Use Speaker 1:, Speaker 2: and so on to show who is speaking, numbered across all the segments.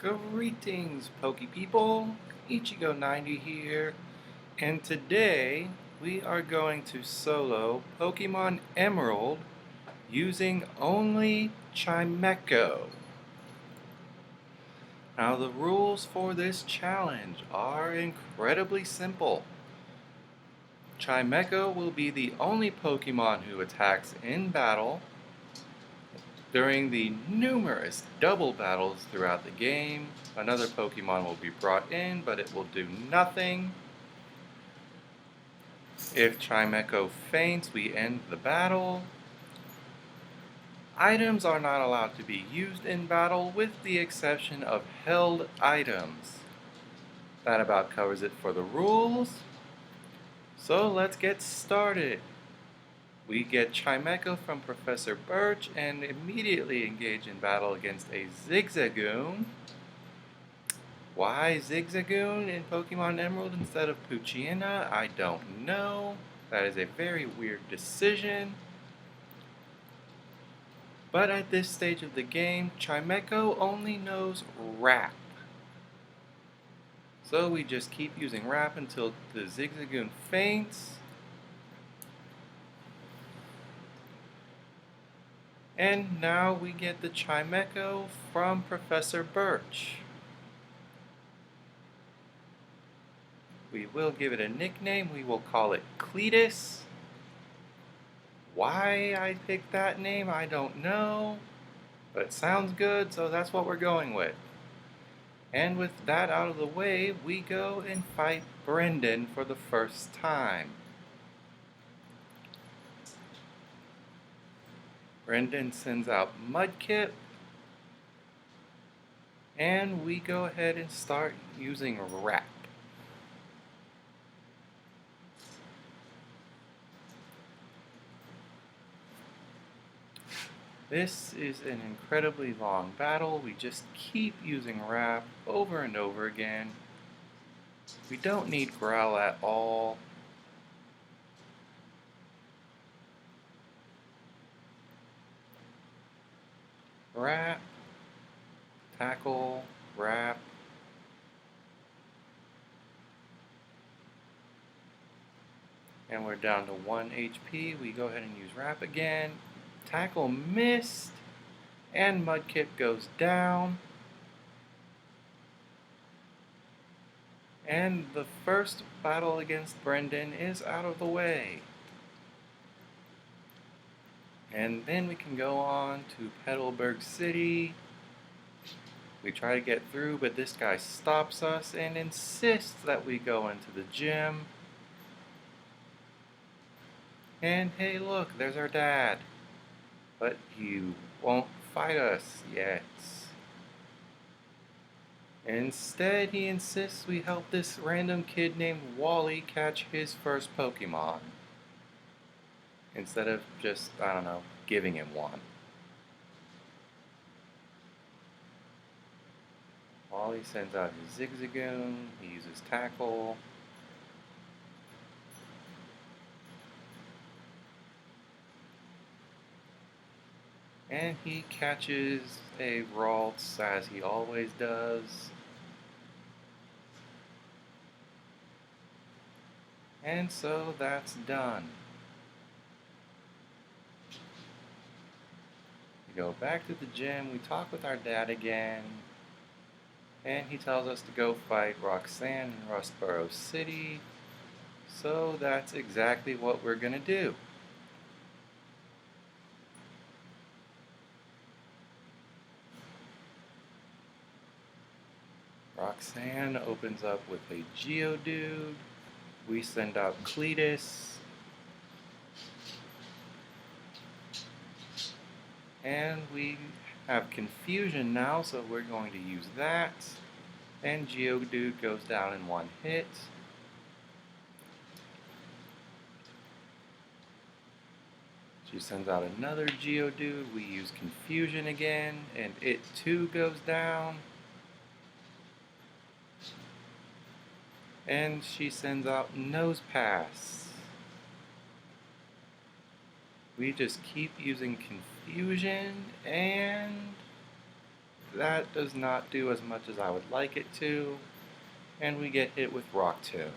Speaker 1: Greetings, Poke People! Ichigo 90 here, and today we are going to solo Pokemon Emerald using only Chimecho. Now, the rules for this challenge are incredibly simple. Chimecho will be the only Pokemon who attacks in battle. During the numerous double battles throughout the game, another Pokemon will be brought in, but it will do nothing. If Chimecho faints, we end the battle. Items are not allowed to be used in battle with the exception of held items. That about covers it for the rules. So let's get started. We get Chimecho from Professor Birch and immediately engage in battle against a Zigzagoon. Why Zigzagoon in Pokemon Emerald instead of Poochyena? I don't know. That is a very weird decision. But at this stage of the game, Chimecho only knows Wrap. So we just keep using Wrap until the Zigzagoon faints. And now we get the Chimecho from Professor Birch. We will give it a nickname. We will call it Cletus. Why I picked that name, I don't know. But it sounds good, so that's what we're going with. And with that out of the way, we go and fight Brendan for the first time. Brendan sends out Mudkip. And we go ahead and start using Wrap. This is an incredibly long battle. We just keep using Wrap over and over again. We don't need Growl at all. Wrap, Tackle, Wrap. And we're down to 1 HP. We go ahead and use Wrap again. Tackle missed, and Mudkip goes down. And the first battle against Brendan is out of the way. And then we can go on to Petalburg City. We try to get through, but this guy stops us and insists that we go into the gym. And hey, look, there's our dad. But you won't fight us yet. Instead, he insists we help this random kid named Wally catch his first Pokemon. Instead of just, I don't know, giving him one. Wally sends out his Zigzagoon, he uses Tackle. And he catches a Ralts as he always does. And so that's done. We go back to the gym, we talk with our dad again, and he tells us to go fight Roxanne in Rustboro City. So that's exactly what we're gonna do. Roxanne opens up with a Geodude. We send out Cletus. And we have Confusion now, so we're going to use that. And Geodude goes down in one hit. She sends out another Geodude. We use Confusion again, and it too goes down. And she sends out Nose Pass. We just keep using Confusion, and that does not do as much as I would like it to, and we get hit with Rock Tomb.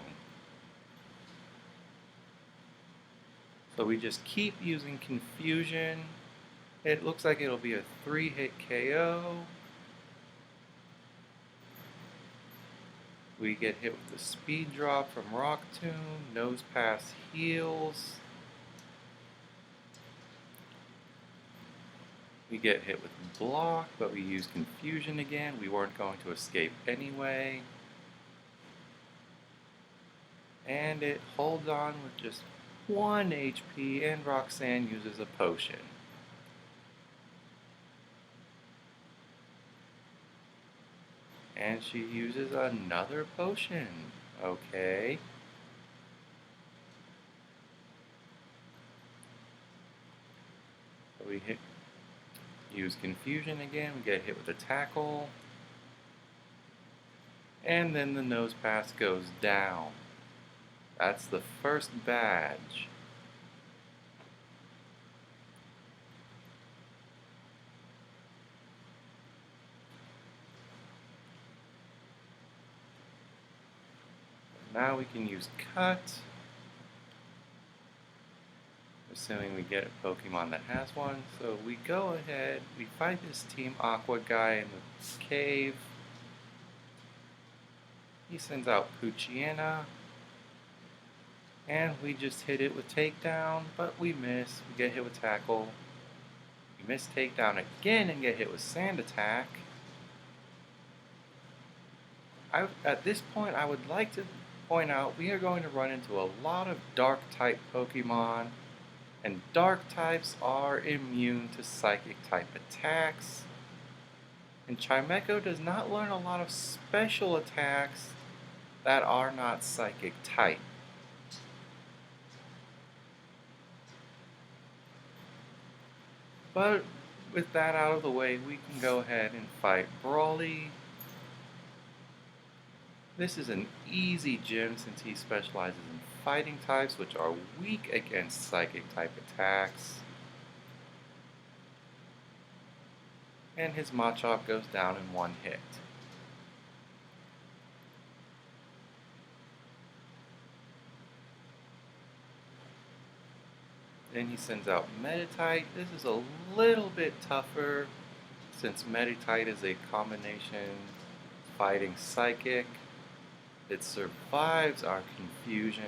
Speaker 1: So we just keep using Confusion. It looks like it'll be a 3-hit KO. We get hit with the Speed Drop from Rock Tomb. Nose Pass heals. We get hit with Block, but we use Confusion again. We weren't going to escape anyway. And it holds on with just 1 HP, and Roxanne uses a potion. And she uses another potion. Okay. So we use Confusion again, we get hit with a Tackle. And then the Nose Pass goes down. That's the first badge. Now we can use Cut. Assuming we get a Pokemon that has one. So we go ahead, we fight this Team Aqua guy in the cave. He sends out Poochyena. And we just hit it with Takedown, but we miss. We get hit with Tackle. We miss Takedown again and get hit with Sand Attack. At this point, I would like to point out we are going to run into a lot of Dark type Pokemon, and Dark types are immune to Psychic type attacks. And Chimecho does not learn a lot of special attacks that are not Psychic type. But with that out of the way, we can go ahead and fight Brawly. This is an easy gym since he specializes in fighting types, which are weak against Psychic type attacks. And his Machop goes down in 1 hit. Then he sends out Meditite. This is a little bit tougher since Meditite is a combination fighting Psychic. It survives our Confusion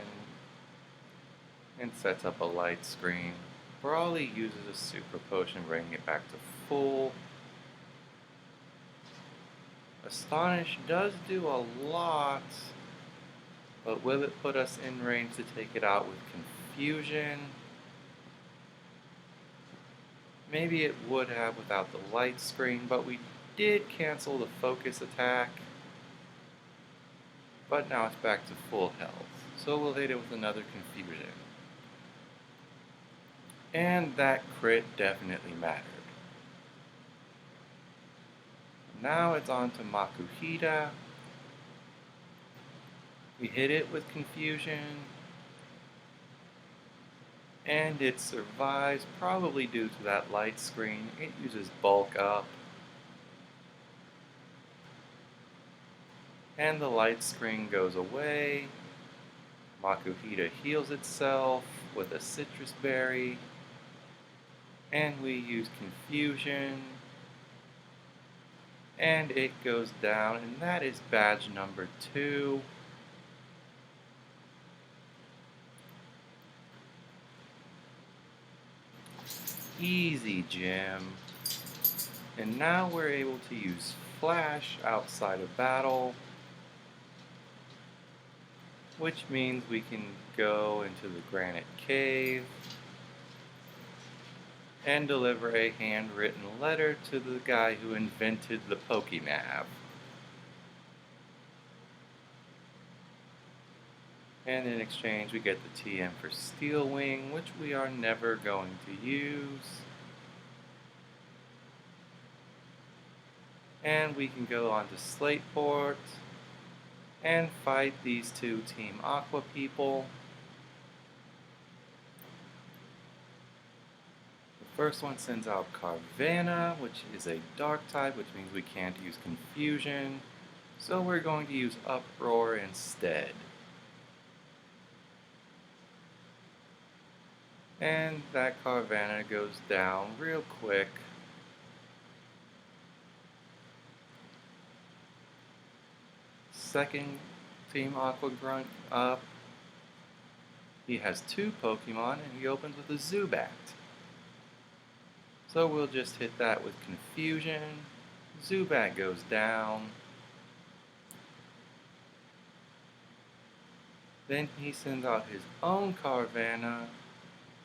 Speaker 1: and sets up a light screen. Brawly uses a Super Potion, bringing it back to full. Astonish does do a lot, but will it put us in range to take it out with Confusion? Maybe it would have without the light screen, but we did cancel the focus attack. But now it's back to full health, so we'll hit it with another Confusion. And that crit definitely mattered. Now it's on to Makuhita. We hit it with Confusion. And it survives, probably due to that light screen. It uses Bulk Up. And the light screen goes away. Makuhita heals itself with a Citrus Berry. And we use Confusion. And it goes down, and that is badge number 2. Easy gym. And now we're able to use Flash outside of battle, which means we can go into the Granite Cave and deliver a handwritten letter to the guy who invented the Pokénav. And in exchange we get the TM for Steel Wing, which we are never going to use. And we can go on to Slateport and fight these 2 Team Aqua people. The First one sends out Carvanha, which is a dark type, which means we can't use Confusion. So we're going to use Uproar instead. And that Carvanha goes down real quick. Second Team Aqua Grunt up. He has two Pokemon and he opens with a Zubat. So we'll just hit that with Confusion. Zubat goes down. Then he sends out his own Carvanha.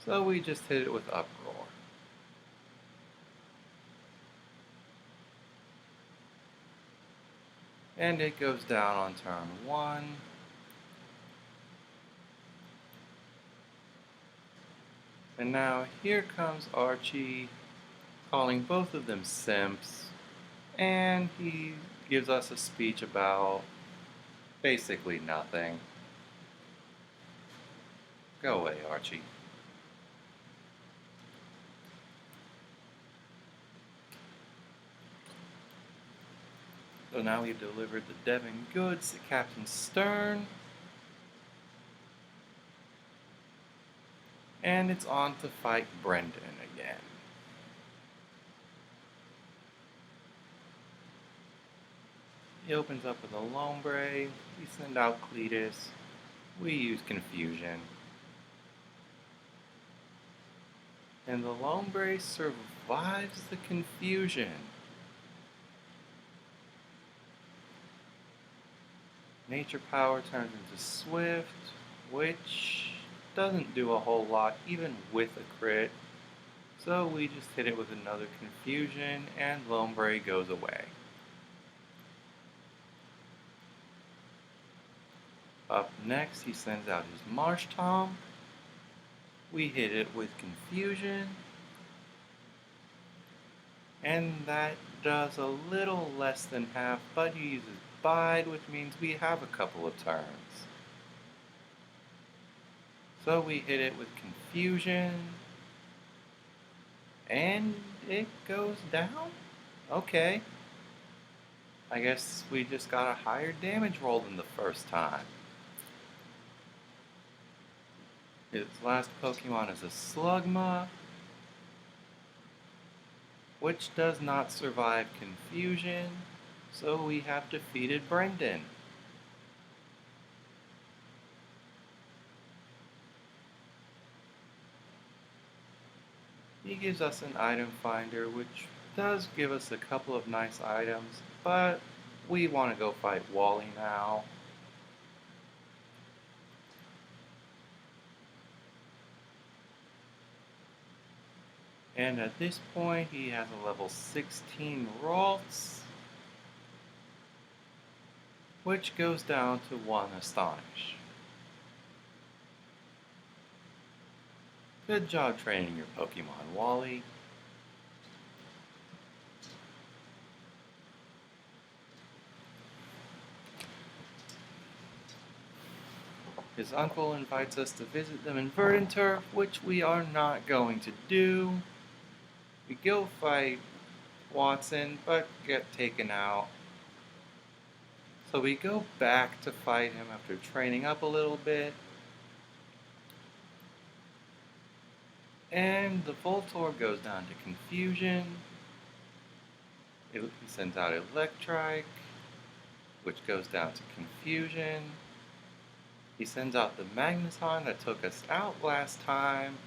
Speaker 1: So we just hit it with Uproar. And it goes down on turn 1. And now here comes Archie, calling both of them simps, and he gives us a speech about basically nothing. Go away, Archie. So now we've delivered the Devon goods to Captain Stern. And it's on to fight Brendan again. He opens up with a Lombre. We send out Cletus. We use Confusion. And the Lombre survives the Confusion. Nature Power turns into Swift, which doesn't do a whole lot even with a crit. So we just hit it with another Confusion and Lombre goes away. Up next he sends out his Marsh Tom. We hit it with Confusion. And that does a little less than half, but he uses Bide, which means we have a couple of turns. So we hit it with Confusion. And it goes down? Okay. I guess we just got a higher damage roll than the first time. Its last Pokemon is a Slugma, which does not survive Confusion, so we have defeated Brendan. He gives us an item finder, which does give us a couple of nice items, but we want to go fight Wally now. And at this point, he has a level 16 Ralts, which goes down to 1 Astonish. Good job training your Pokemon, Wally. His uncle invites us to visit them in Verdant Turf, which we are not going to do. We go fight Watson, but get taken out. So we go back to fight him after training up a little bit. And the Voltorb goes down to Confusion. He sends out Electrike, which goes down to Confusion. He sends out the Magneton that took us out last time.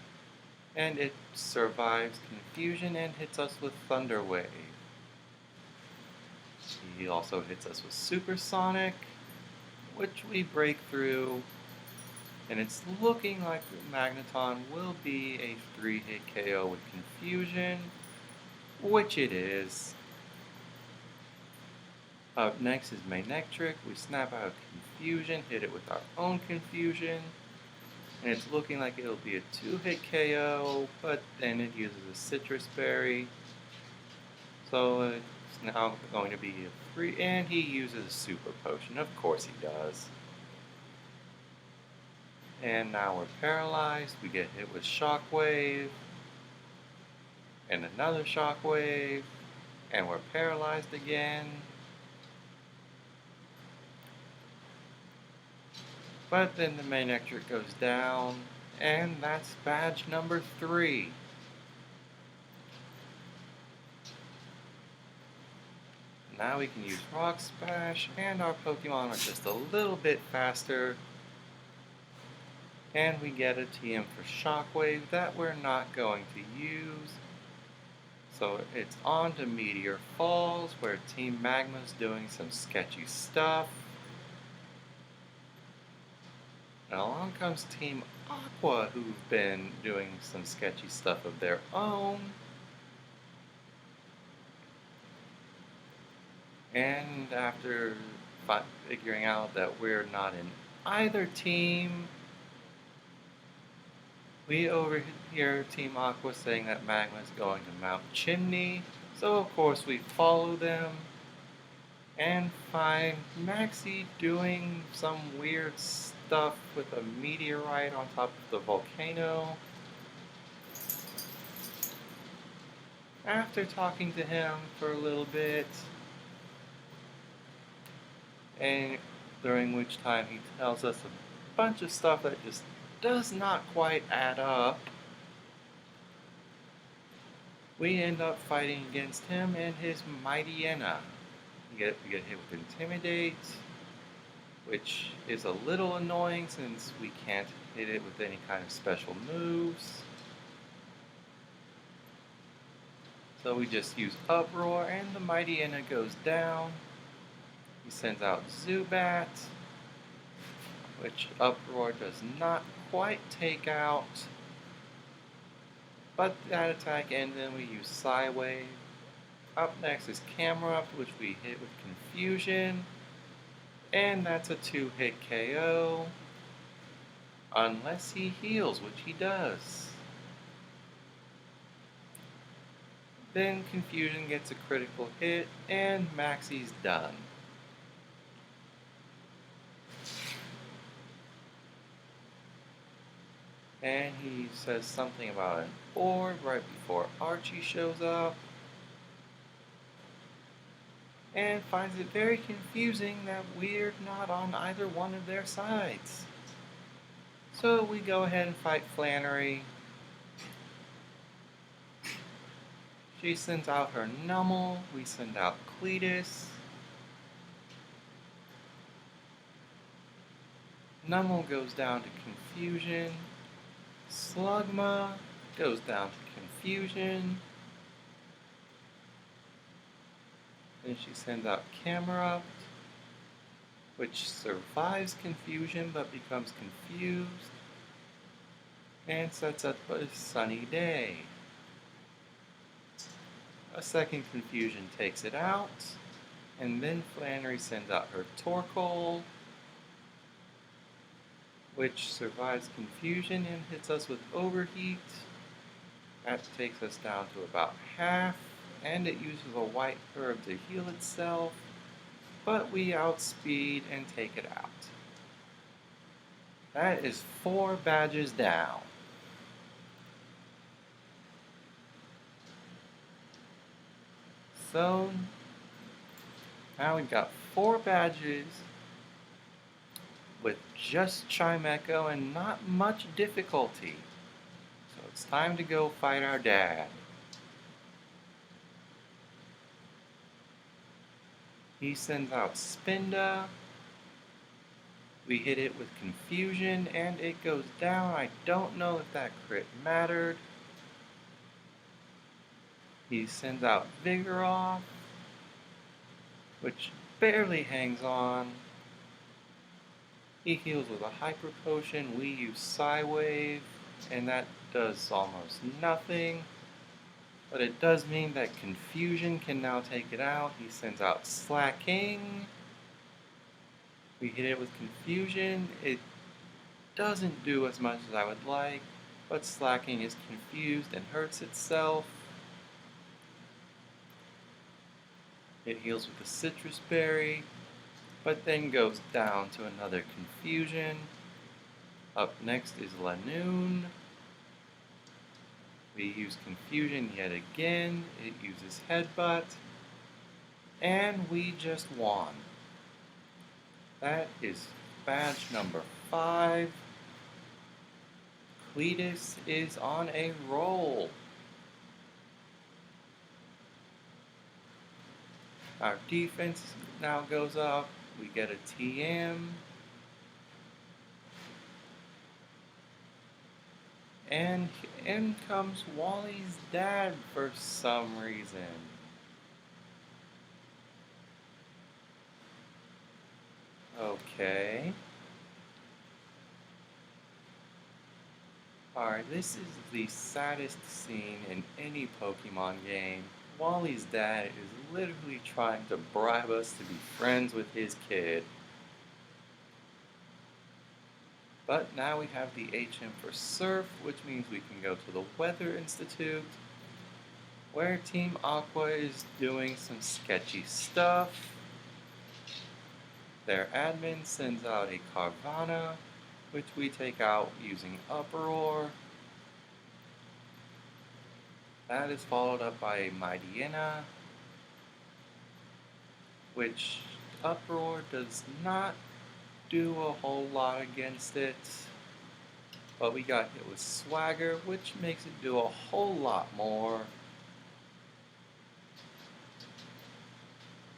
Speaker 1: And it survives Confusion and hits us with Thunder Wave. He also hits us with Supersonic, which we break through. And it's looking like the Magneton will be a 3-hit KO with Confusion, which it is. Up next is Magnetric. We snap out Confusion, hit it with our own Confusion. And it's looking like it'll be a 2-hit KO, but then it uses a Citrus Berry. So it's now going to be a 3, and he uses a Super Potion. Of course he does. And now we're paralyzed. We get hit with Shockwave. and another shockwave, and we're paralyzed again. But then the Magnetric goes down, and that's badge number 3. Now we can use Rock Splash, and our Pokemon are just a little bit faster. And we get a TM for Shockwave that we're not going to use. So it's on to Meteor Falls, where Team Magma's doing some sketchy stuff. And along comes Team Aqua, who've been doing some sketchy stuff of their own. And after figuring out that we're not in either team, we overhear Team Aqua saying that Magma is going to Mount Chimney, so of course we follow them and find Maxie doing some weird stuff with a meteorite on top of the volcano. After talking to him for a little bit, and during which time he tells us a bunch of stuff that just does not quite add up, we end up fighting against him and his Mightyena. We get hit with Intimidate, which is a little annoying since we can't hit it with any kind of special moves. So we just use Uproar and the Mightyena goes down. He sends out Zubat, which Uproar does not quite take out. But that attack ends and we use Psywave. Up next is Camerupt, which we hit with Confusion. And that's a 2-hit KO. Unless he heals, which he does. Then Confusion gets a critical hit and Maxie's done. And he says something about an orb right before Archie shows up. And finds it very confusing that we're not on either one of their sides. So we go ahead and fight Flannery. She sends out her Nummel, we send out Cletus. Nummel goes down to Confusion. Slugma goes down to Confusion. Then she sends out Camerupt, which survives Confusion but becomes confused and sets up a Sunny Day. A second Confusion takes it out, and then Flannery sends out her Torkoal, which survives Confusion and hits us with Overheat. That takes us down to about half, and it uses a white herb to heal itself, but we outspeed and take it out. That is 4 badges down. So, now we've got 4 badges with just Chimecho and not much difficulty. So it's time to go fight our dad. He sends out Spinda. We hit it with Confusion and it goes down. I don't know if that crit mattered. He sends out Vigoroth, which barely hangs on. He heals with a Hyper Potion. We use Psywave, and that does almost nothing. But it does mean that Confusion can now take it out. He sends out Slacking. We hit it with Confusion. It doesn't do as much as I would like, but Slacking is confused and hurts itself. It heals with a Citrus Berry, but then goes down to another Confusion. Up next is Lanoon. We use Confusion yet again. It uses Headbutt. And we just won. That is badge number 5. Cletus is on a roll. Our defense now goes up. We get a TM. And in comes Wally's dad for some reason. Okay. Alright, this is the saddest scene in any Pokemon game. Wally's dad is literally trying to bribe us to be friends with his kid. But now we have the HM for Surf, which means we can go to the Weather Institute, where Team Aqua is doing some sketchy stuff. Their admin sends out a Carvana, which we take out using Uproar. That is followed up by a Mightyena, which Uproar does not do a whole lot against it. But we got hit with Swagger, which makes it do a whole lot more.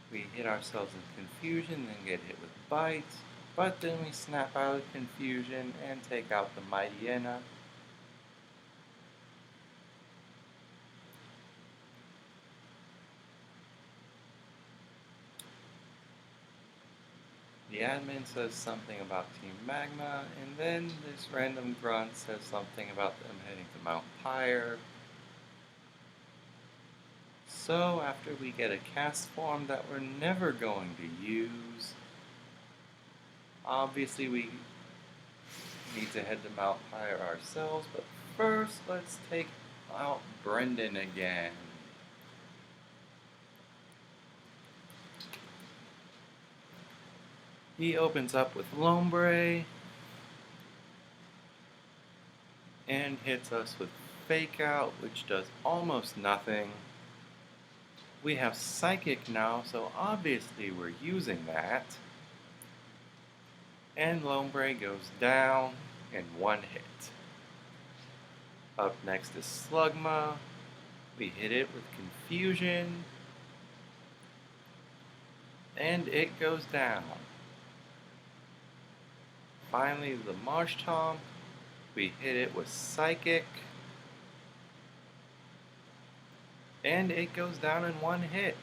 Speaker 1: We hit ourselves in Confusion, then get hit with Bite, but then we snap out of Confusion and take out the Mightyena. The admin says something about Team Magma, and then this random grunt says something about them heading to Mount Pyre. So after we get a cast form that we're never going to use, obviously we need to head to Mount Pyre ourselves, but first let's take out Brendan again. He opens up with Lombre and hits us with Fake Out, which does almost nothing. We have Psychic now, so obviously we're using that. And Lombre goes down in one hit. Up next is Slugma. We hit it with Confusion. And it goes down. Finally, the Marshtomp. We hit it with Psychic. And it goes down in one hit.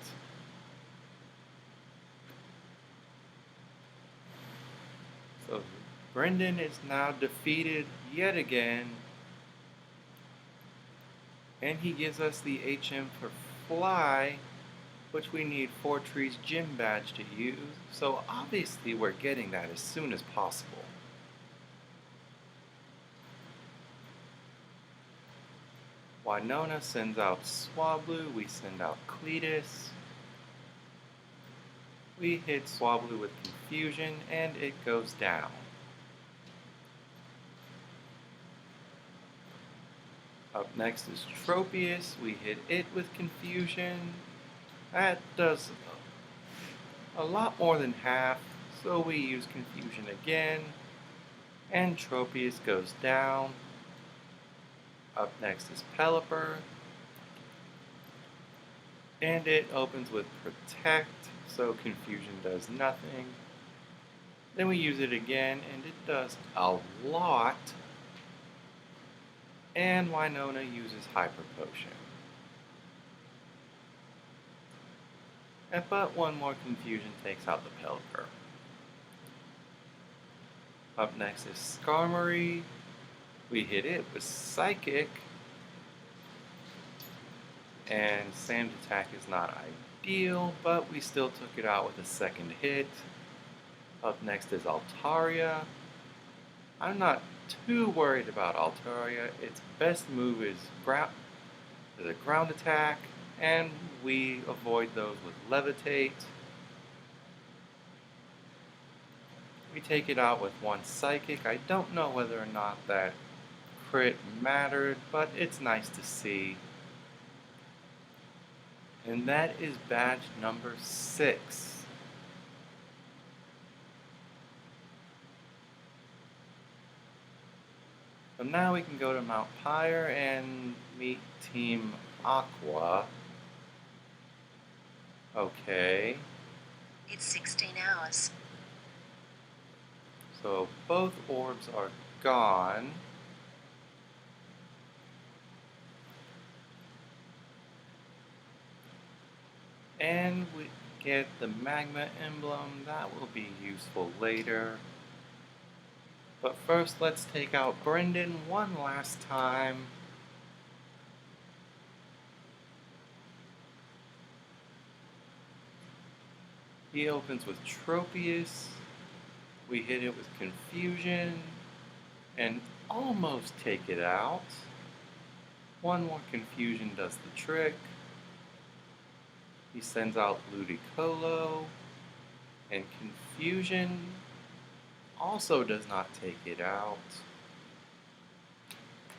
Speaker 1: So Brendan is now defeated yet again. And he gives us the HM for Fly, which we need Fortree's Gym Badge to use. So obviously we're getting that as soon as possible. Winona sends out Swablu, we send out Cletus. We hit Swablu with Confusion and it goes down. Up next is Tropius, we hit it with Confusion. That does a lot more than half, so we use Confusion again. And Tropius goes down. Up next is Pelipper. And it opens with Protect, so Confusion does nothing. Then we use it again, and it does a lot. And Winona uses Hyper Potion. But one more Confusion takes out the Pelipper. Up next is Skarmory. We hit it with Psychic. And Sand Attack is not ideal, but we still took it out with a second hit. Up next is Altaria. I'm not too worried about Altaria. Its best move is a ground attack, and we avoid those with Levitate. We take it out with one Psychic. I don't know whether or not that crit mattered, but it's nice to see. And that is badge number 6. So now we can go to Mount Pyre and meet Team Aqua. Okay.
Speaker 2: It's 16 hours.
Speaker 1: So both orbs are gone. And we get the Magma emblem. That will be useful later. But first, let's take out Brendan one last time. He opens with Tropius. We hit it with Confusion and almost take it out. One more Confusion does the trick. He sends out Ludicolo, and Confusion also does not take it out,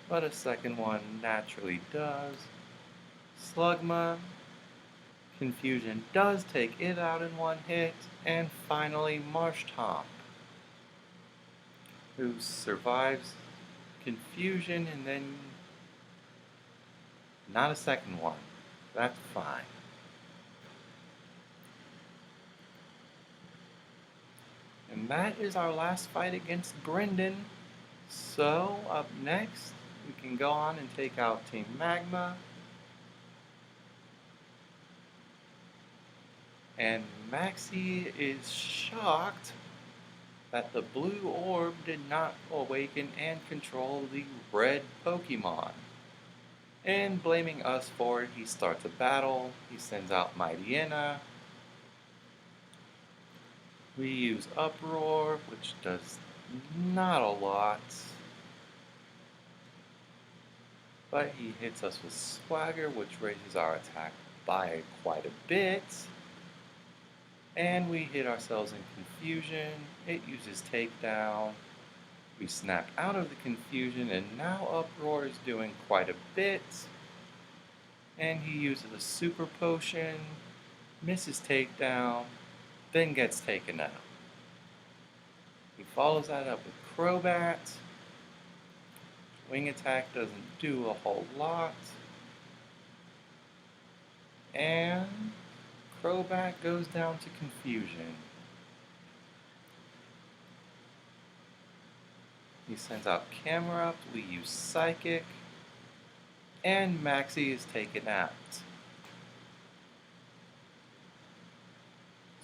Speaker 1: but a second one naturally does. Slugma, Confusion does take it out in one hit, and finally Marshtomp, who survives Confusion and then not a second one. That's fine. And that is our last fight against Brendan. So, up next, we can go on and take out Team Magma. And Maxie is shocked that the blue orb did not awaken and control the red Pokémon. And blaming us for it, he starts a battle. He sends out Mightyena. We use Uproar, which does not a lot. But he hits us with Swagger, which raises our attack by quite a bit. And we hit ourselves in Confusion. It uses Takedown. We snap out of the Confusion, and now Uproar is doing quite a bit. And he uses a Super Potion, misses Takedown, then gets taken out. He follows that up with Crobat. Wing attack doesn't do a whole lot. And Crobat goes down to Confusion. He sends out Camerupt, we use Psychic, and Maxie is taken out.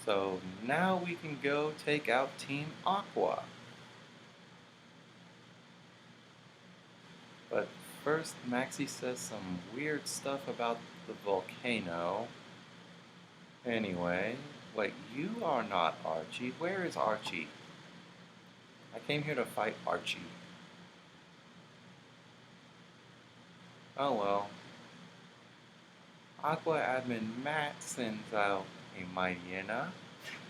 Speaker 1: So now we can go take out Team Aqua. But first, Maxie says some weird stuff about the volcano. Anyway, wait, you are not Archie. Where is Archie? I came here to fight Archie. Oh well. Aqua admin Matt sends out a Mightyena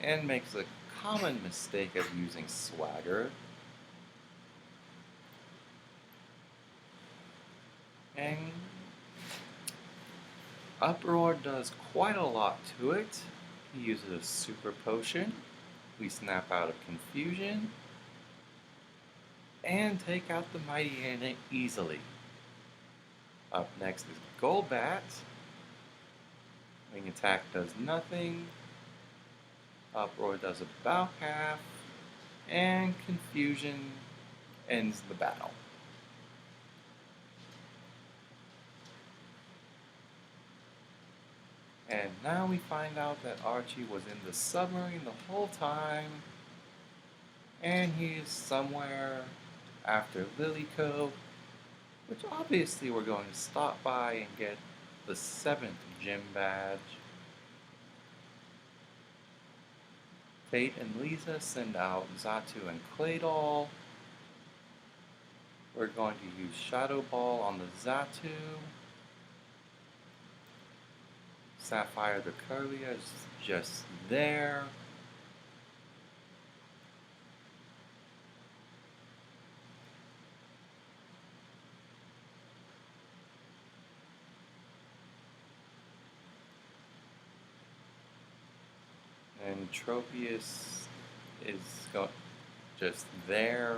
Speaker 1: and makes a common mistake of using Swagger. And Uproar does quite a lot to it. He uses a Super Potion. We snap out of Confusion and take out the Mightyena easily. Up next is Goldbat. Wing attack does nothing. Uproar does about half. And Confusion ends the battle. And now we find out that Archie was in the submarine the whole time. And he is somewhere after Lilycove, which obviously we're going to stop by and get the 7th gym badge. Fate and Lisa send out Xatu and Claydol. We're going to use Shadow Ball on the Xatu. Sapphire the Curlia is just there. Tropius is just there.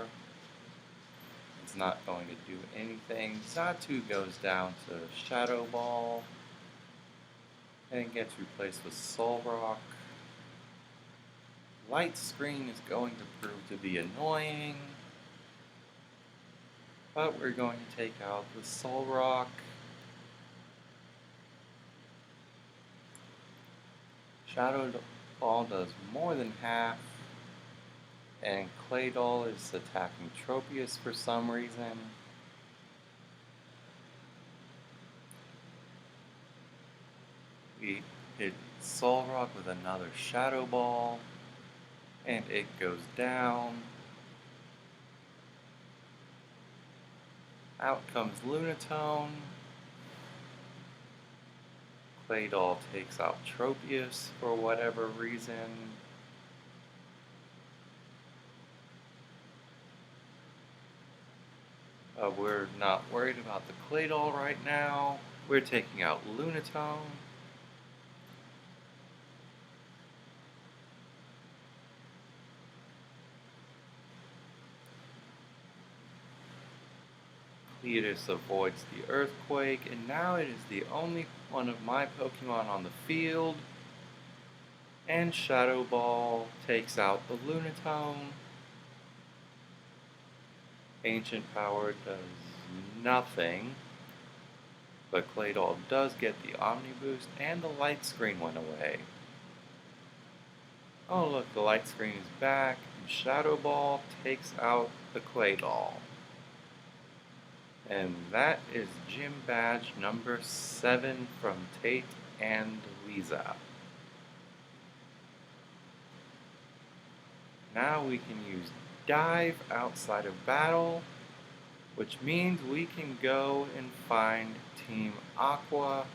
Speaker 1: It's not going to do anything. Xatu goes down to Shadow Ball and gets replaced with Solrock. Light Screen is going to prove to be annoying, but we're going to take out the Solrock. Shadow Ball does more than half, and Claydol is attacking Tropius for some reason. We hit Solrock with another Shadow Ball, and it goes down. Out comes Lunatone. Claydol takes out Tropius for whatever reason. We're not worried about the Claydol right now. We're taking out Lunatone. Cletus avoids the Earthquake, and now it is the only one of my Pokemon on the field. And Shadow Ball takes out the Lunatone. Ancient Power does nothing, but Claydol does get the Omni Boost, and the Light Screen went away. Oh look, the Light Screen is back, and Shadow Ball takes out the Claydol. And that is Gym Badge number 7 from Tate and Lisa. Now we can use Dive outside of battle, which means we can go and find Team Aqua.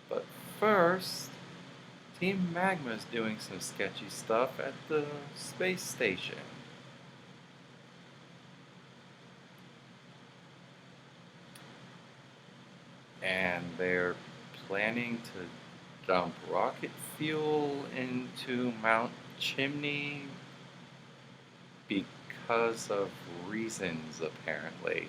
Speaker 1: But first, Team Magma is doing some sketchy stuff at the space station. And they're planning to dump rocket fuel into Mount Chimney because of reasons, apparently.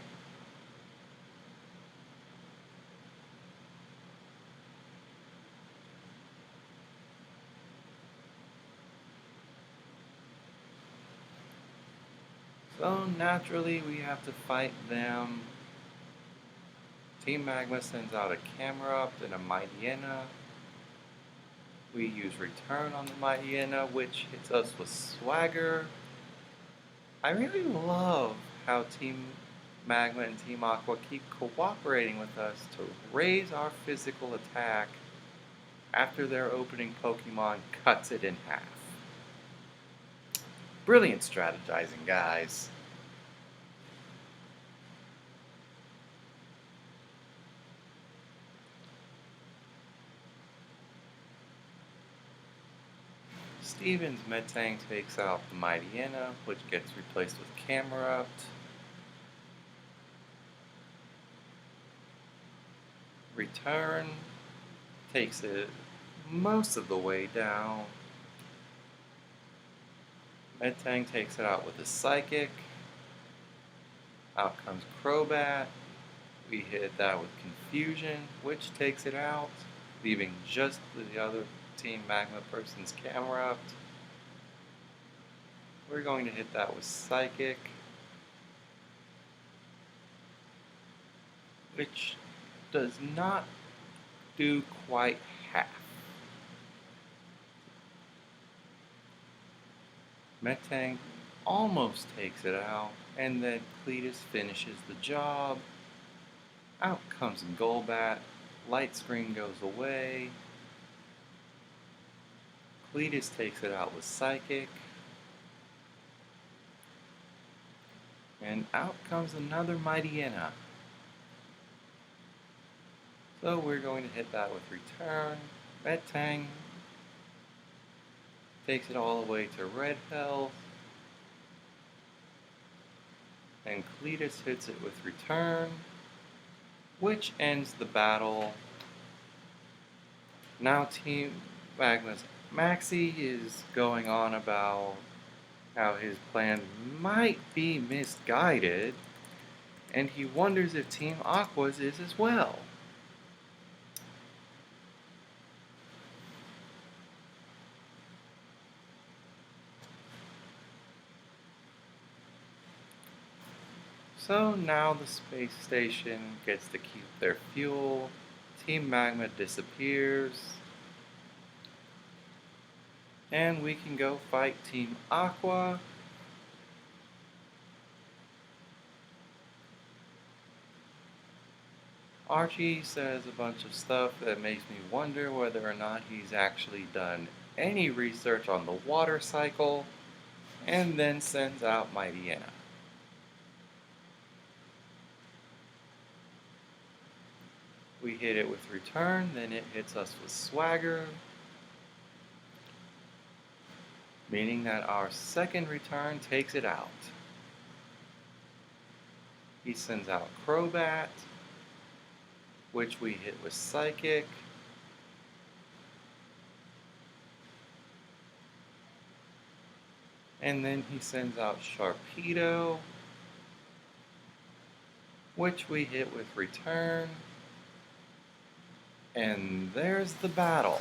Speaker 1: So naturally we have to fight them. Team Magma sends out a Camerupt and a Mightyena. We use Return on the Mightyena, which hits us with Swagger. I really love how Team Magma and Team Aqua keep cooperating with us to raise our physical attack after their opening Pokemon cuts it in half. Brilliant strategizing, guys. Steven's Metang takes out the Mightyena, which gets replaced with Camerupt. Return takes it most of the way down. Metang takes it out with a Psychic. Out comes Crobat. We hit that with Confusion, which takes it out, leaving just the other Team Magma person's Camerupt. We're going to hit that with Psychic, which does not do quite half. Metang almost takes it out, and then Cletus finishes the job. Out comes Goldbat, Light Screen goes away. Cletus takes it out with Psychic. And out comes another Mightyena. So we're going to hit that with Return. Metang takes it all the way to Red Health. And Cletus hits it with Return, which ends the battle. Now Team Magma's Maxie is going on about how his plan might be misguided, and he wonders if Team Aqua's is as well. So now the space station gets to keep their fuel. Team Magma disappears. And we can go fight Team Aqua. Archie says a bunch of stuff that makes me wonder whether or not he's actually done any research on the water cycle, and then sends out Mightyena. We hit it with Return, then it hits us with Swagger, meaning that our second return takes it out. He sends out Crobat, which we hit with Psychic. And then he sends out Sharpedo, which we hit with Return. And there's the battle.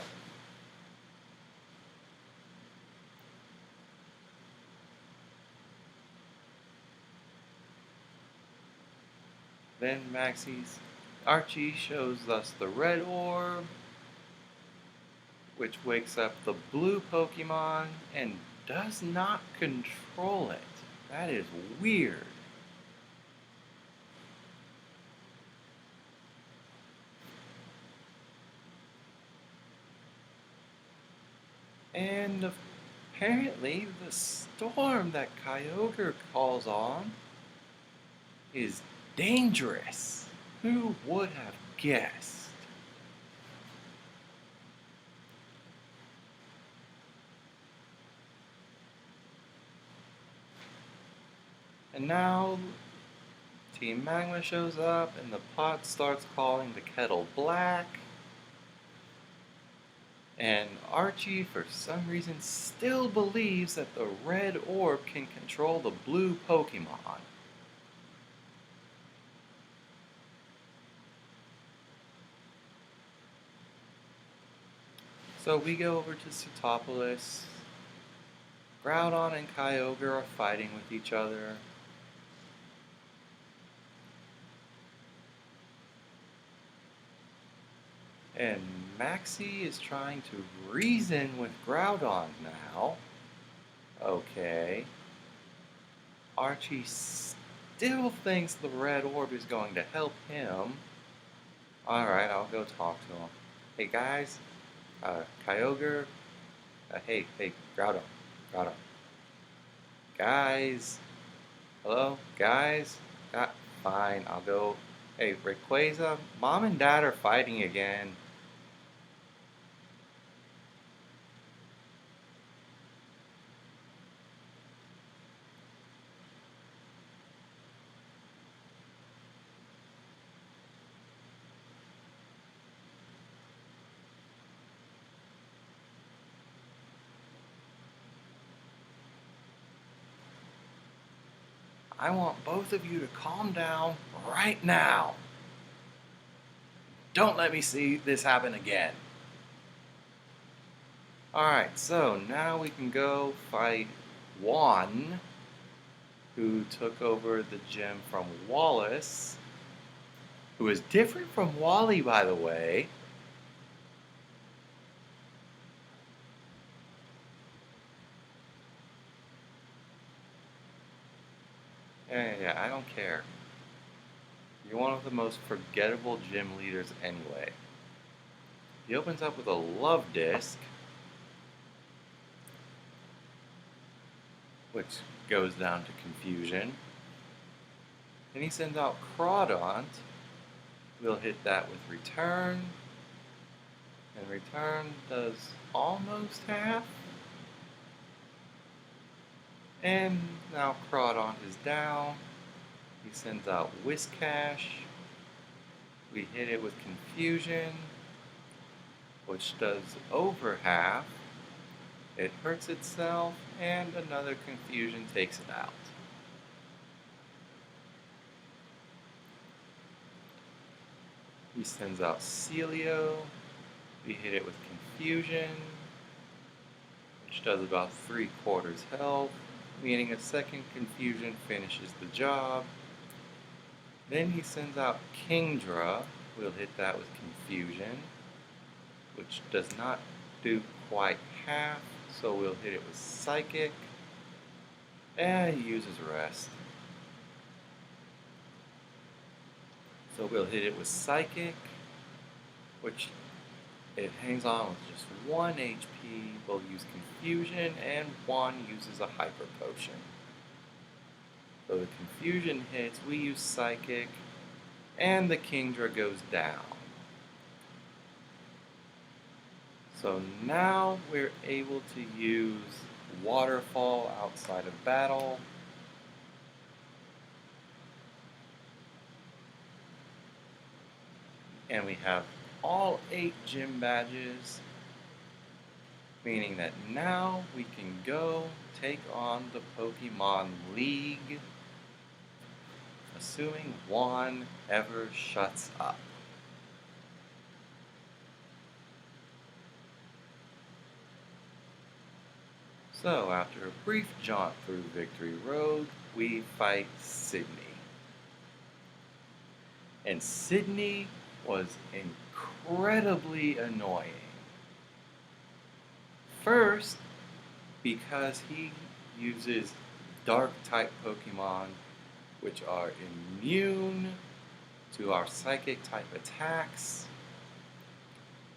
Speaker 1: Then Archie shows us the red orb, which wakes up the blue Pokemon and does not control it. That is weird. And apparently the storm that Kyogre calls on is dangerous. Who would have guessed? And now Team Magma shows up and the pot starts calling the kettle black. And Archie, for some reason, still believes that the red orb can control the blue Pokemon. So we go over to Sootopolis. Groudon and Kyogre are fighting with each other. And Maxie is trying to reason with Groudon now. Okay. Archie still thinks the red orb is going to help him. Alright, I'll go talk to him. Hey guys, Kyogre, hey, Groudon. Guys, hello, guys, fine, I'll go. Hey, Rayquaza, Mom and Dad are fighting again. I want both of you to calm down right now. Don't let me see this happen again. Alright, so now we can go fight Juan, who took over the gym from Wallace, who is different from Wally, by the way. Yeah, I don't care. You're one of the most forgettable gym leaders anyway. He opens up with a love disc, which goes down to confusion. Then he sends out Crawdont. We'll hit that with Return. And Return does almost half. And now Crawdont is down. He sends out Whiscash. We hit it with Confusion, which does over half. It hurts itself, and another confusion takes it out. He sends out Celio. We hit it with Confusion, which does about 3/4 health, meaning a second Confusion finishes the job. Then he sends out Kingdra. We'll hit that with Confusion, which does not do quite half, so we'll hit it with Psychic. And he uses Rest. So we'll hit it with Psychic, which it hangs on with just 1 HP. We'll use Confusion, and Juan uses a Hyper Potion. So the Confusion hits, we use Psychic, and the Kingdra goes down. So now we're able to use Waterfall outside of battle. And we have all 8 gym badges, meaning that now we can go take on the Pokemon League, assuming Juan ever shuts up. So, after a brief jaunt through Victory Road, we fight Sydney. And Sydney was incredibly annoying. First, because he uses Dark-type Pokemon, which are immune to our Psychic-type attacks,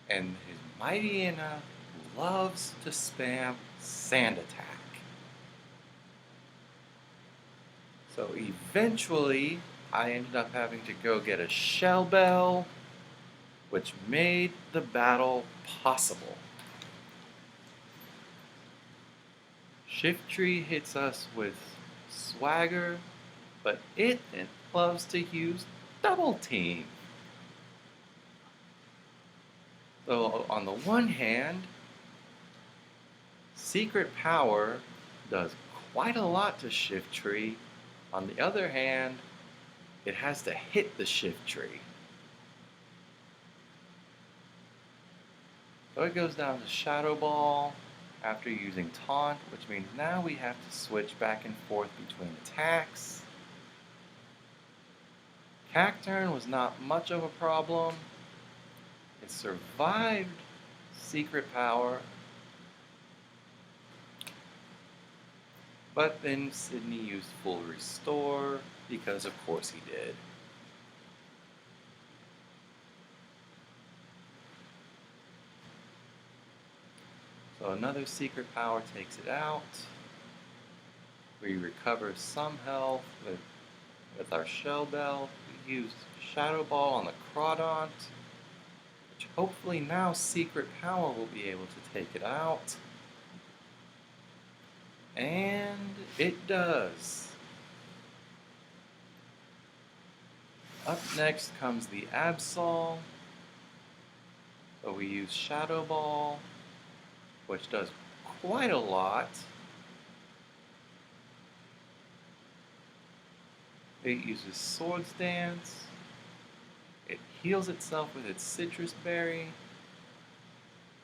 Speaker 1: and his Mightyena loves to spam Sand Attack. So eventually, I ended up having to go get a Shell Bell, which made the battle possible. Shiftry hits us with Swagger, but it loves to use Double Team. So on the one hand, Secret Power does quite a lot to Shiftry. On the other hand, it has to hit the Shiftry. So it goes down to Shadow Ball after using Taunt, which means now we have to switch back and forth between attacks. Cacturn was not much of a problem. It survived Secret Power, but then Sydney used Full Restore, because of course he did. So another Secret Power takes it out. We recover some health with our Shell Bell. We used Shadow Ball on the Crawdont, which hopefully now Secret Power will be able to take it out. And it does. Up next comes the Absol. So we use Shadow Ball, which does quite a lot. It uses Swords Dance. It heals itself with its Citrus Berry.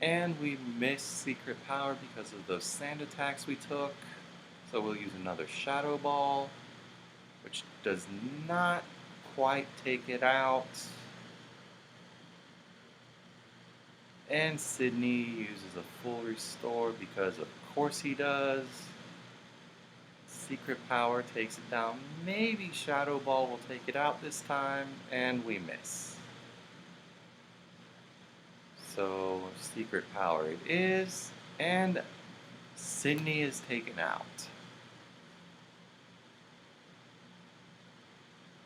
Speaker 1: And we miss Secret Power because of those sand attacks we took. So we'll use another Shadow Ball, which does not quite take it out. And Sydney uses a Full Restore because of course he does. Secret Power takes it down. Maybe Shadow Ball will take it out this time, and we miss. So Secret Power it is, and Sydney is taken out.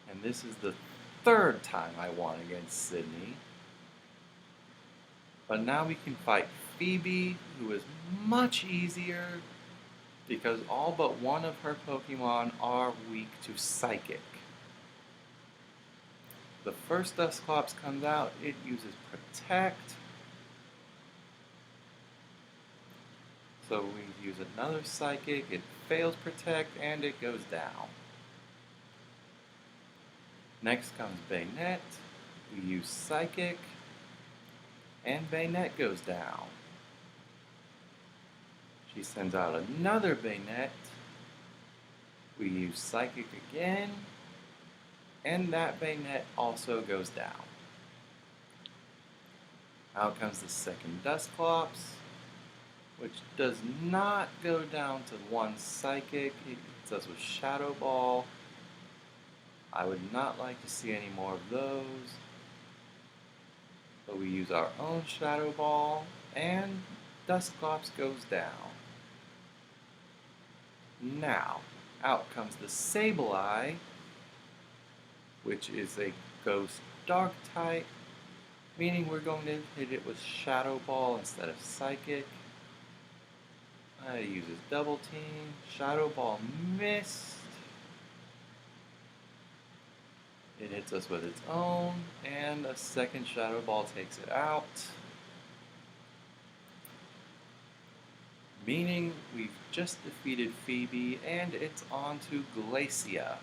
Speaker 1: And this is the 3rd time I won against Sydney. But now we can fight Phoebe, who is much easier because all but one of her Pokemon are weak to Psychic. The first Dusclops comes out, it uses Protect. So we use another Psychic, it fails Protect, and it goes down. Next comes Bayonet, we use Psychic, and Bayonet goes down. She sends out another Bayonet, we use Psychic again, and that Bayonet also goes down. Out comes the second Dusclops, which does not go down to one Psychic, it hits us with Shadow Ball. I would not like to see any more of those. So we use our own Shadow Ball, and Dusclops goes down. Now, out comes the Sableye, which is a Ghost Dark type, meaning we're going to hit it with Shadow Ball instead of Psychic. It uses Double Team, Shadow Ball missed. It hits us with its own, and a second Shadow Ball takes it out. Meaning we've just defeated Phoebe, and it's on to Glacia.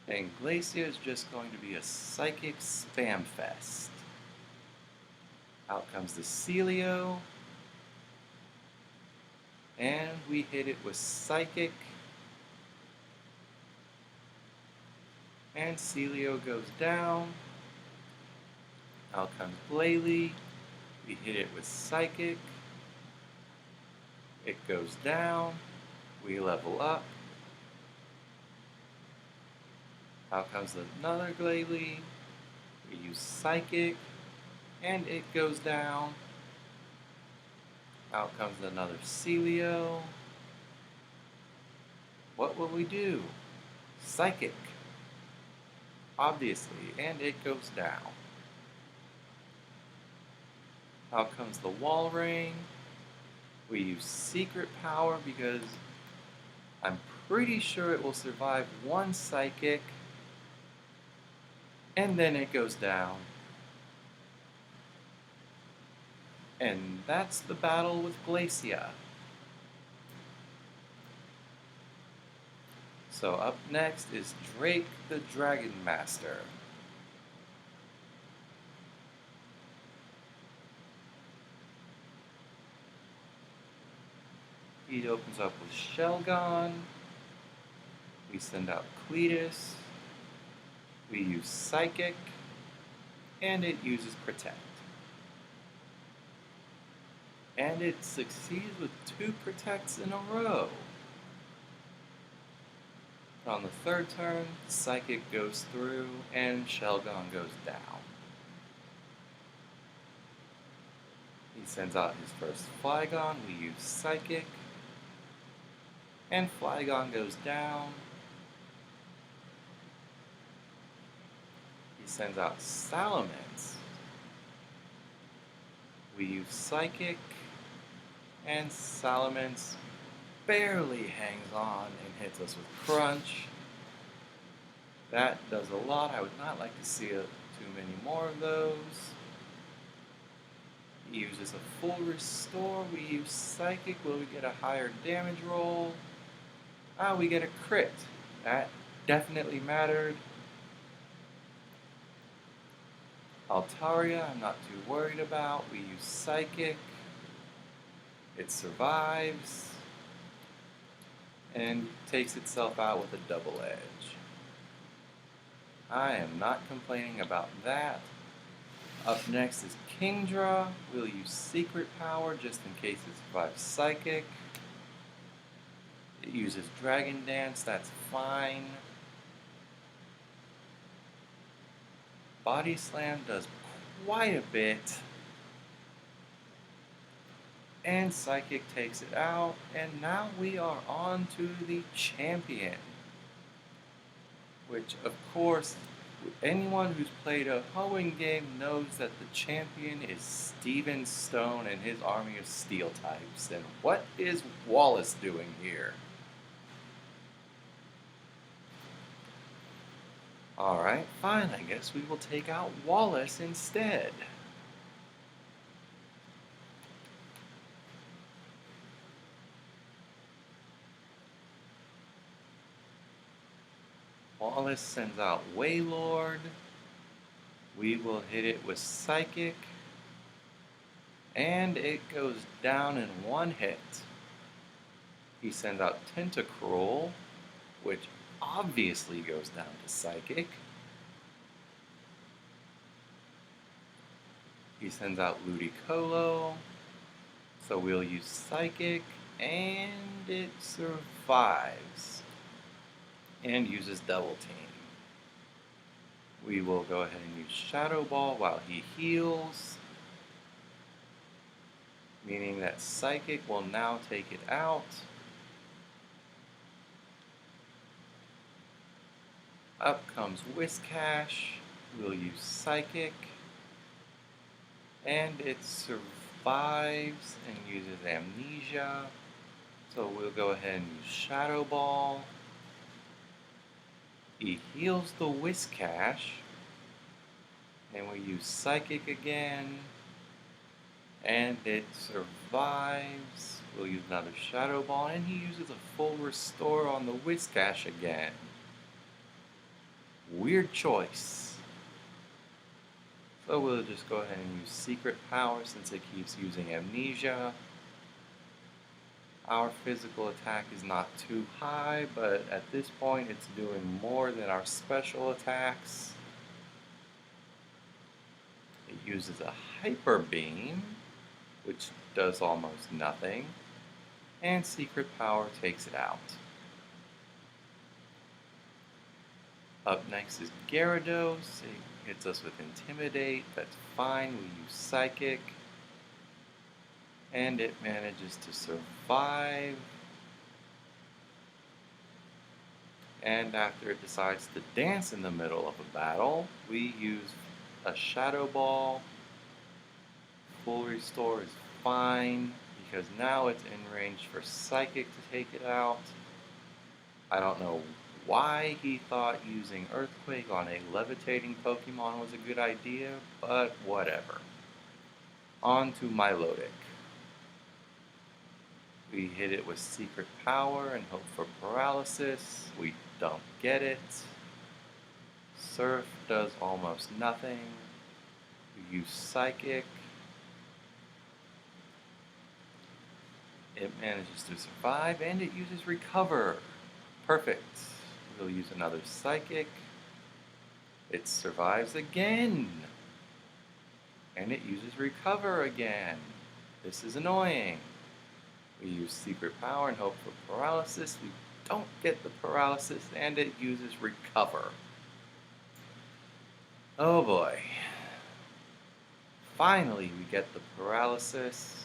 Speaker 1: And Glacia is just going to be a Psychic Spam Fest. Out comes the Celio, and we hit it with Psychic, and Celio goes down. Out comes Glalie, we hit it with Psychic, it goes down, we level up. Out comes another Glalie, we use Psychic, and it goes down. Out comes another Celio. What will we do? Psychic. Obviously, and it goes down. Out comes the Walrein. We use Secret Power because I'm pretty sure it will survive one Psychic, and then it goes down. And that's the battle with Glacia. So up next is Drake the Dragon Master. He opens up with Shelgon. We send out Cletus. We use Psychic. And it uses Protect. And it succeeds with 2 Protects in a row. On the third turn, Psychic goes through and Shelgon goes down. He sends out his first Flygon, we use Psychic, and Flygon goes down. He sends out Salamence. We use Psychic, and Salamence barely hangs on and hits us with Crunch. That does a lot. I would not like to see too many more of those. He uses a full restore. We use Psychic. Will we get a higher damage roll? We get a crit. That definitely mattered. Altaria, I'm not too worried about. We use Psychic. It survives and takes itself out with a double edge. I am not complaining about that. Up next is Kingdra. We'll use Secret Power just in case it survives Psychic. It uses Dragon Dance, that's fine. Body Slam does quite a bit. And Psychic takes it out, and now we are on to the champion. Which, of course, anyone who's played a Hoenn game knows that the champion is Steven Stone and his army of Steel types. And what is Wallace doing here? Alright, fine, I guess we will take out Wallace instead. Wallace sends out Wailord. We will hit it with Psychic. And it goes down in one hit. He sends out Tentacruel, which obviously goes down to Psychic. He sends out Ludicolo, so we'll use Psychic, and it survives and uses Double Team. We will go ahead and use Shadow Ball while he heals, meaning that Psychic will now take it out. Up comes Whiscash. We'll use Psychic. And it survives and uses Amnesia. So we'll go ahead and use Shadow Ball. He heals the Whiscash. And we use Psychic again. And it survives. We'll use another Shadow Ball. And he uses a full restore on the Whiscash again. Weird choice. So we'll just go ahead and use Secret Power since it keeps using Amnesia. Our physical attack is not too high, but at this point it's doing more than our special attacks. It uses a Hyper Beam, which does almost nothing, and Secret Power takes it out. Up next is Gyarados. It hits us with Intimidate. That's fine. We use Psychic. And it manages to survive. And after it decides to dance in the middle of a battle, we use a Shadow Ball. Full Restore is fine because now it's in range for Psychic to take it out. I don't know why he thought using Earthquake on a levitating Pokemon was a good idea, but whatever. On to Milotic. We hit it with Secret Power and hope for Paralysis. We don't get it. Surf does almost nothing. We use Psychic. It manages to survive and it uses Recover. Perfect. We'll use another Psychic. It survives again. And it uses Recover again. This is annoying. We use Secret Power and hope for Paralysis. We don't get the Paralysis and it uses Recover. Oh boy. Finally we get the Paralysis.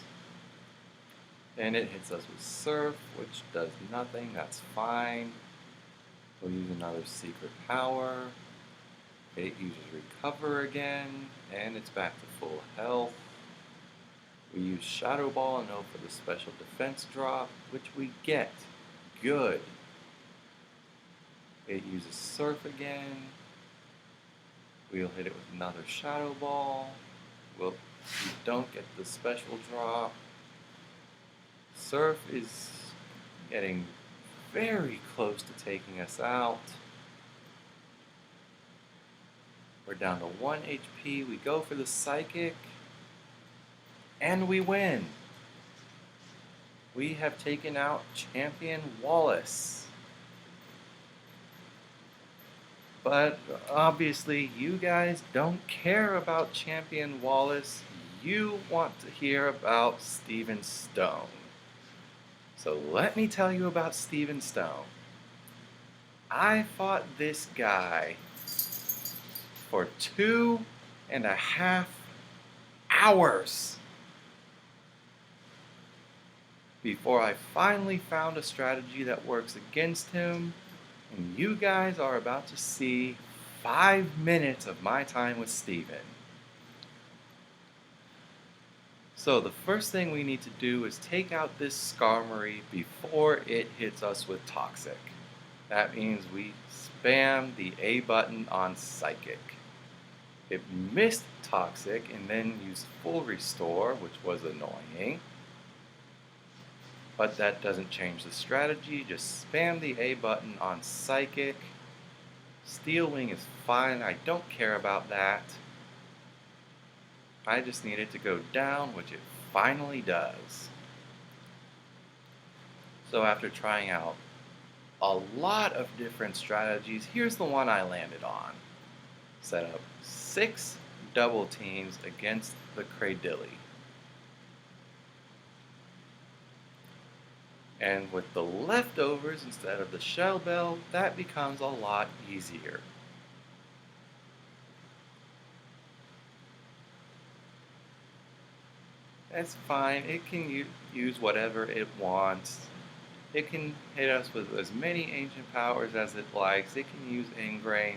Speaker 1: And it hits us with Surf, which does nothing. That's fine. We'll use another Secret Power. It uses Recover again, and it's back to full health. We use Shadow Ball and hope for the special defense drop, which we get. Good. It uses Surf again. We'll hit it with another Shadow Ball. We don't get the special drop. Surf is getting very close to taking us out. We're down to 1 HP. We go for the Psychic. And we win. We have taken out Champion Wallace. But obviously you guys don't care about Champion Wallace. You want to hear about Steven Stone. So let me tell you about Steven Stone. I fought this guy for 2.5 hours before I finally found a strategy that works against him, and you guys are about to see 5 minutes of my time with Steven. So the first thing we need to do is take out this Skarmory before it hits us with Toxic. That means we spam the A button on Psychic. It missed Toxic and then used Full Restore, which was annoying. But that doesn't change the strategy. Just spam the A button on Psychic Steel Wing is fine, I don't care about that. I just need it to go down, which it finally does. So after trying out a lot of different strategies, here's the one I landed on. Set up 6 double teams against the Cradilly. And with the leftovers instead of the Shell Bell, that becomes a lot easier. That's fine, it can use whatever it wants. It can hit us with as many ancient powers as it likes. It can use Ingrain.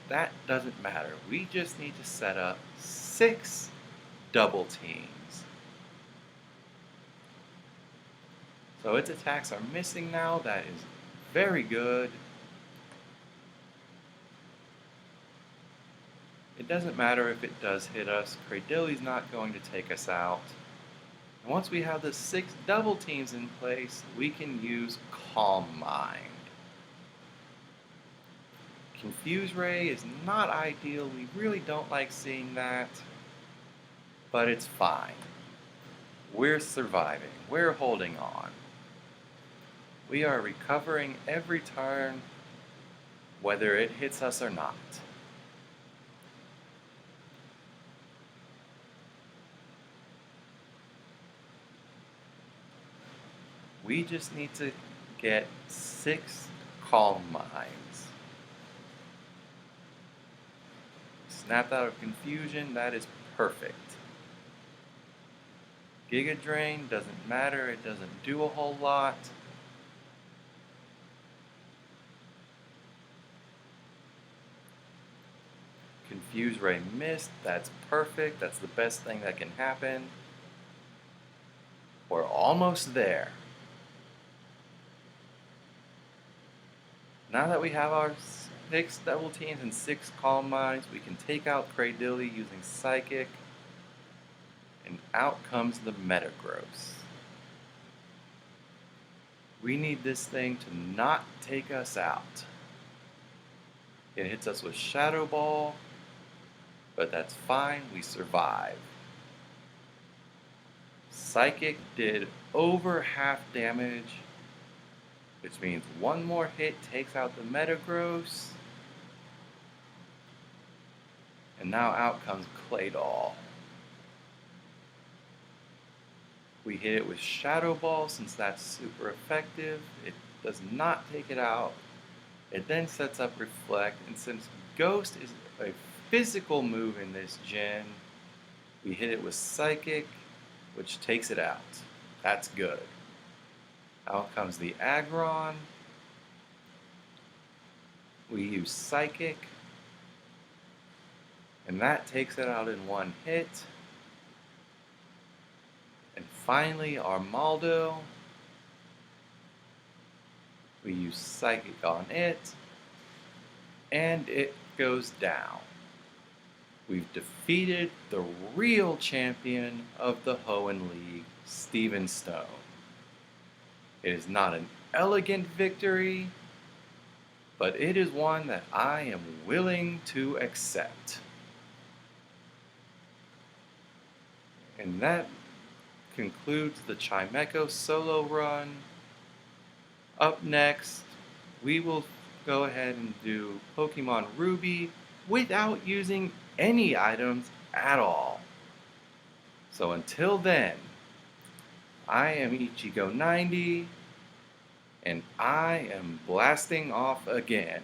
Speaker 1: That doesn't matter. We just need to set up 6 double teams. So its attacks are missing now. That is very good. It doesn't matter if it does hit us. Cradilly's not going to take us out. And once we have the 6 double teams in place, we can use Calm Mind. Confuse Ray is not ideal. We really don't like seeing that. But it's fine. We're surviving. We're holding on. We are recovering every turn, whether it hits us or not. We just need to get 6 Calm Minds. Snapped out of Confusion, that is perfect. Giga Drain doesn't matter, it doesn't do a whole lot. Confuse Ray missed, that's perfect, that's the best thing that can happen. We're almost there. Now that we have our 6 double teams and 6 Calm Minds, we can take out Cradilly using Psychic, and out comes the Metagross. We need this thing to not take us out. It hits us with Shadow Ball, but that's fine, we survive. Psychic did over half damage, which means one more hit takes out the Metagross. And now out comes Claydol. We hit it with Shadow Ball since that's super effective. It does not take it out. It then sets up Reflect, and since Ghost is a physical move in this gen, we hit it with Psychic, which takes it out. That's good. Out comes the Aggron. We use Psychic, and that takes it out in one hit. And finally, Armaldo. We use Psychic on it, and it goes down. We've defeated the real champion of the Hoenn League, Steven Stone. It is not an elegant victory, but it is one that I am willing to accept. And that concludes the Chimecho solo run. Up next, we will go ahead and do Pokemon Ruby without using any items at all. So until then, I am Ichigo 90, and I am blasting off again.